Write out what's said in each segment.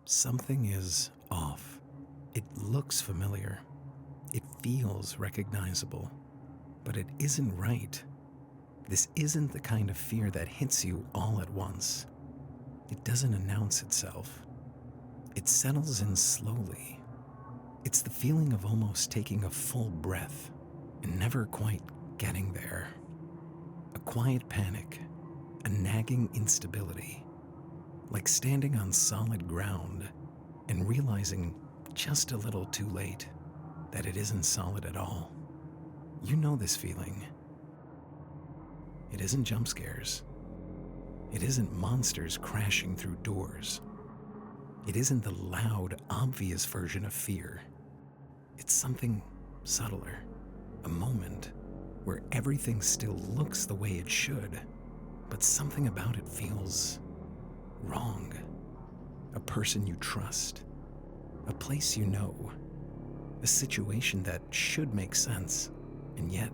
Something is off. It looks familiar. It feels recognizable. But it isn't right. This isn't the kind of fear that hits you all at once. It doesn't announce itself. It settles in slowly. It's the feeling of almost taking a full breath and never quite getting there. A quiet panic, a nagging instability, like standing on solid ground and realizing just a little too late that it isn't solid at all. You know this feeling. It isn't jump scares. It isn't monsters crashing through doors. It isn't the loud, obvious version of fear. It's something subtler, a moment where everything still looks the way it should, but something about it feels wrong. A person you trust, a place you know, a situation that should make sense and yet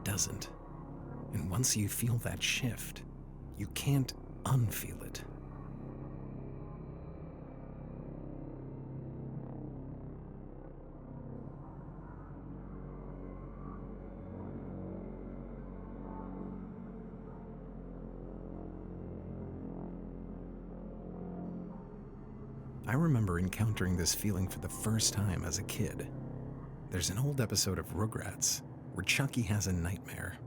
doesn't. And once you feel that shift, you can't unfeel it. I remember encountering this feeling for the first time as a kid. There's an old episode of Rugrats where Chucky has a nightmare.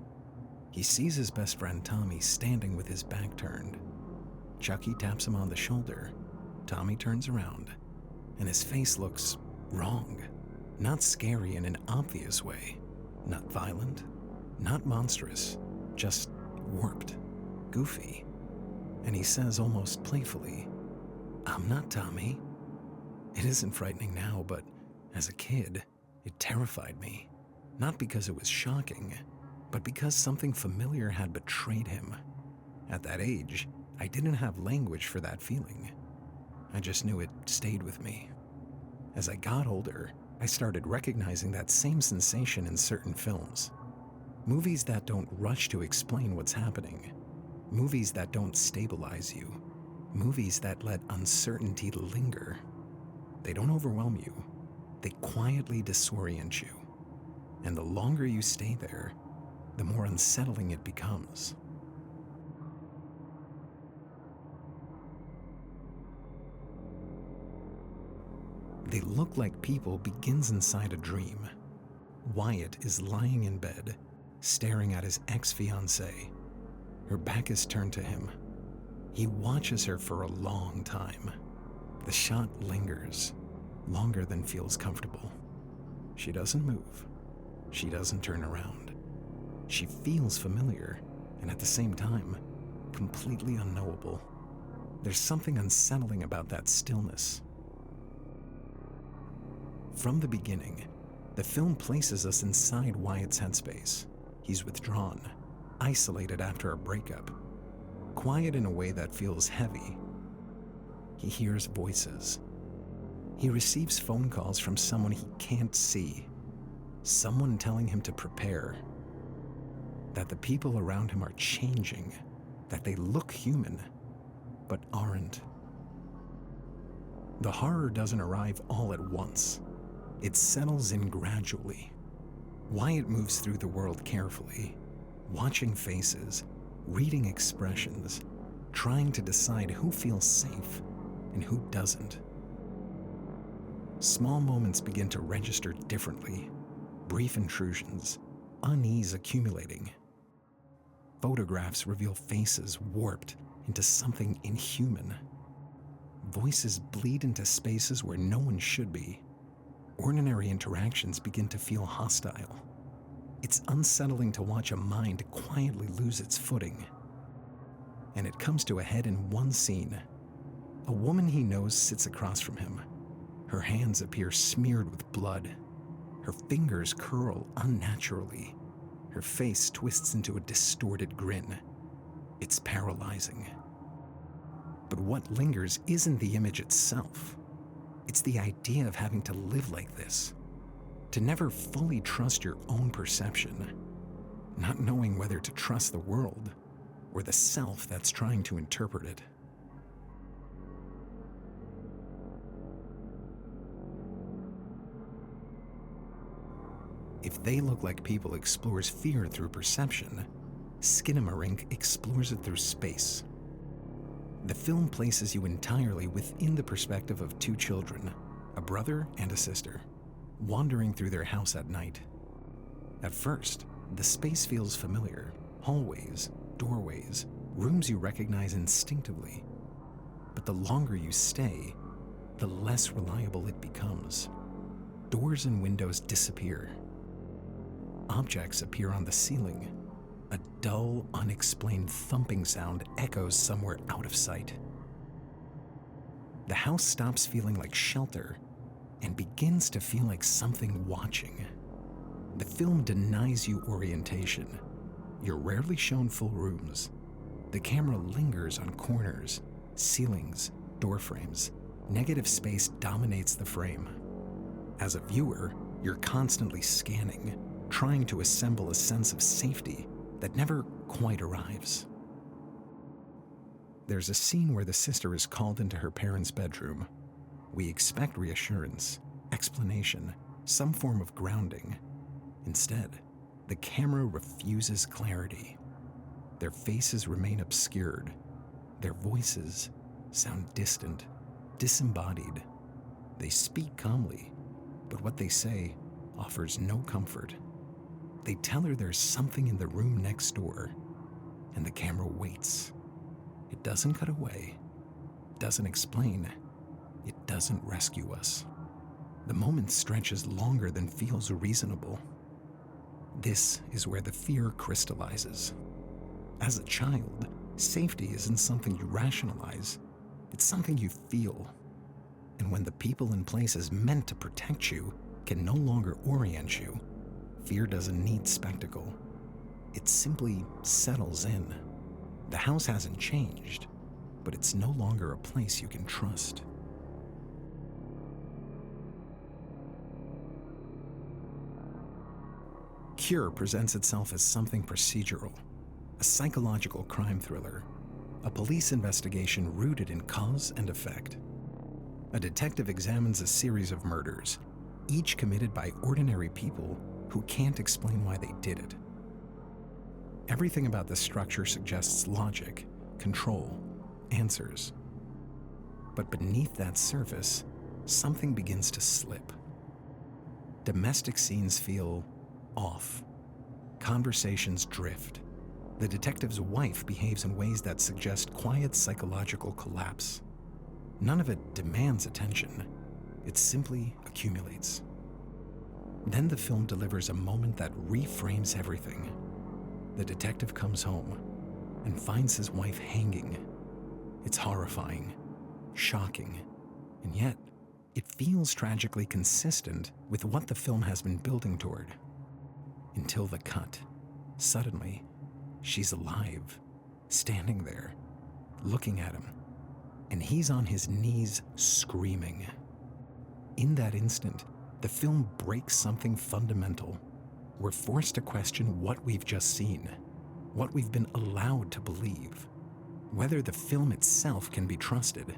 He sees his best friend Tommy standing with his back turned. Chucky taps him on the shoulder. Tommy turns around, and his face looks wrong. Not scary in an obvious way. Not violent. Not monstrous. Just warped. Goofy. And he says almost playfully, "I'm not Tommy." It isn't frightening now, but as a kid, it terrified me. Not because it was shocking, but because something familiar had betrayed him. At that age, I didn't have language for that feeling. I just knew it stayed with me. As I got older, I started recognizing that same sensation in certain films. Movies that don't rush to explain what's happening. Movies that don't stabilize you. Movies that let uncertainty linger. They don't overwhelm you. They quietly disorient you. And the longer you stay there, the more unsettling it becomes. They Look Like People begins inside a dream. Wyatt is lying in bed, staring at his ex-fiancée. Her back is turned to him. He watches her for a long time. The shot lingers, longer than feels comfortable. She doesn't move. She doesn't turn around. She feels familiar, and at the same time, completely unknowable. There's something unsettling about that stillness. From the beginning, the film places us inside Wyatt's headspace. He's withdrawn, isolated after a breakup, quiet in a way that feels heavy. He hears voices. He receives phone calls from someone he can't see, someone telling him to prepare, that the people around him are changing, that they look human, but aren't. The horror doesn't arrive all at once. It settles in gradually. Wyatt moves through the world carefully, watching faces, reading expressions, trying to decide who feels safe and who doesn't. Small moments begin to register differently, brief intrusions, unease accumulating. Photographs reveal faces warped into something inhuman. Voices bleed into spaces where no one should be. Ordinary interactions begin to feel hostile. It's unsettling to watch a mind quietly lose its footing. And it comes to a head in one scene. A woman he knows sits across from him. Her hands appear smeared with blood. Her fingers curl unnaturally. Her face twists into a distorted grin. It's paralyzing. But what lingers isn't the image itself. It's the idea of having to live like this. To never fully trust your own perception. Not knowing whether to trust the world or the self that's trying to interpret it. If They Look Like People explores fear through perception, Skinamarink explores it through space. The film places you entirely within the perspective of two children, a brother and a sister, wandering through their house at night. At first, the space feels familiar: hallways, doorways, rooms you recognize instinctively. But the longer you stay, the less reliable it becomes. Doors and windows disappear. Objects appear on the ceiling. A dull, unexplained thumping sound echoes somewhere out of sight. The house stops feeling like shelter and begins to feel like something watching. The film denies you orientation. You're rarely shown full rooms. The camera lingers on corners, ceilings, door frames. Negative space dominates the frame. As a viewer, you're constantly scanning, trying to assemble a sense of safety that never quite arrives. There's a scene where the sister is called into her parents' bedroom. We expect reassurance, explanation, some form of grounding. Instead, the camera refuses clarity. Their faces remain obscured. Their voices sound distant, disembodied. They speak calmly, but what they say offers no comfort. They tell her there's something in the room next door, and the camera waits. It doesn't cut away, doesn't explain, it doesn't rescue us. The moment stretches longer than feels reasonable. This is where the fear crystallizes. As a child, safety isn't something you rationalize, it's something you feel. And when the people and places meant to protect you can no longer orient you, fear doesn't need spectacle. It simply settles in. The house hasn't changed, but it's no longer a place you can trust. Cure presents itself as something procedural, a psychological crime thriller, a police investigation rooted in cause and effect. A detective examines a series of murders, each committed by ordinary people who can't explain why they did it. Everything about the structure suggests logic, control, answers. But beneath that surface, something begins to slip. Domestic scenes feel off. Conversations drift. The detective's wife behaves in ways that suggest quiet psychological collapse. None of it demands attention. It simply accumulates. Then the film delivers a moment that reframes everything. The detective comes home and finds his wife hanging. It's horrifying, shocking, and yet it feels tragically consistent with what the film has been building toward. Until the cut. Suddenly, she's alive, standing there, looking at him, and he's on his knees screaming. In that instant, the film breaks something fundamental. We're forced to question what we've just seen, what we've been allowed to believe, whether the film itself can be trusted.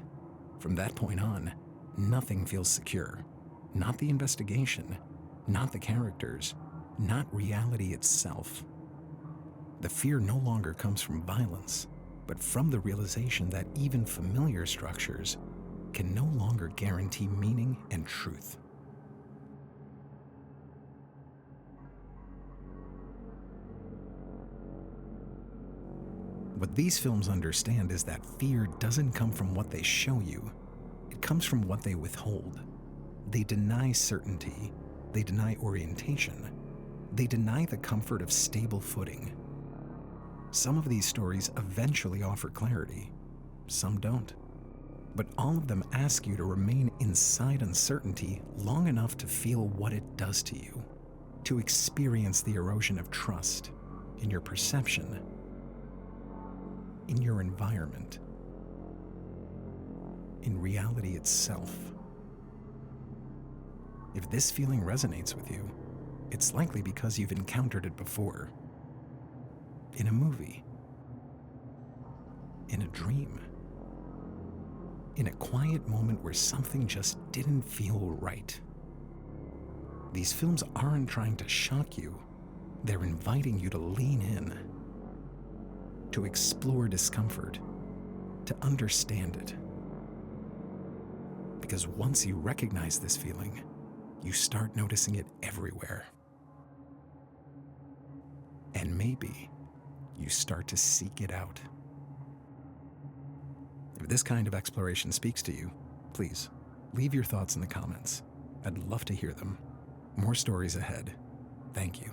From that point on, nothing feels secure. Not the investigation, not the characters, not reality itself. The fear no longer comes from violence, but from the realization that even familiar structures can no longer guarantee meaning and truth. What these films understand is that fear doesn't come from what they show you. It comes from what they withhold. They deny certainty. They deny orientation. They deny the comfort of stable footing. Some of these stories eventually offer clarity. Some don't. But all of them ask you to remain inside uncertainty long enough to feel what it does to you, to experience the erosion of trust in your perception, in your environment, in reality itself. If this feeling resonates with you, it's likely because you've encountered it before. In a movie, in a dream, in a quiet moment where something just didn't feel right. These films aren't trying to shock you. They're inviting you to lean in, to explore discomfort, to understand it. Because once you recognize this feeling, you start noticing it everywhere. And maybe you start to seek it out. If this kind of exploration speaks to you, please leave your thoughts in the comments. I'd love to hear them. More stories ahead. Thank you.